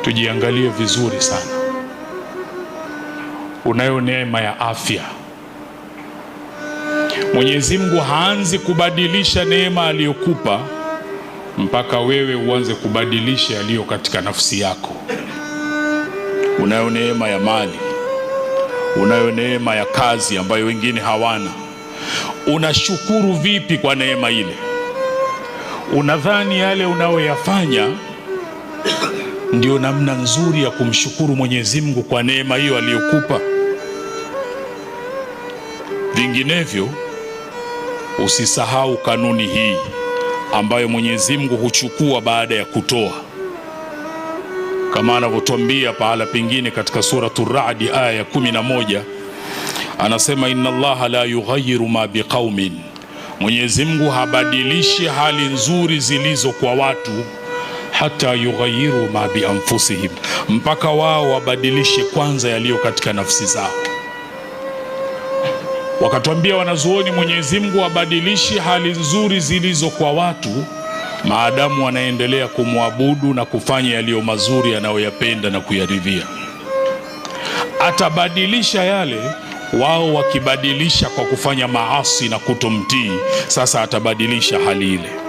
tujiangalie vizuri sana. Unayo neema ya afya. Mwenyezi Mungu haanzi kubadilisha neema aliyokupa mpaka wewe uanze kubadilisha yaliyo katika nafsi yako. Unayo neema ya mali, unayo neema ya kazi ambayo wengine hawana. Unashukuru vipi kwa neema ile? Unadhani yale unayoyafanya ndio namna nzuri ya kumshukuru Mwenyezi Mungu kwa neema hiyo aliyokupa? Vinginevyo usisahau kanuni hii ambayo Mwenyezi Mungu huchukua baada ya kutoa, kama anavyotuambia pahala pengine katika suratul Ra'd aya ya 11, anasema inna Allaha la yughayyiru ma biqaumin, Mwenyezi Mungu habadilishi hali nzuri zilizo kwa watu hata yughayyiru ma bi anfusihim, mpaka wao wabadilishe kwanza yaliyo katika nafsi zao. Wakatuambia wanazuoni, Mwenyezi Mungu habadilishi hali nzuri zilizo kwa watu maadamu wanaendelea kumwabudu na kufanya yaliyo mazuri anayoyapenda na kuyaridhia. Atabadilisha yale wao wakibadilisha kwa kufanya maasi na kutomtii, sasa atabadilisha hali ile.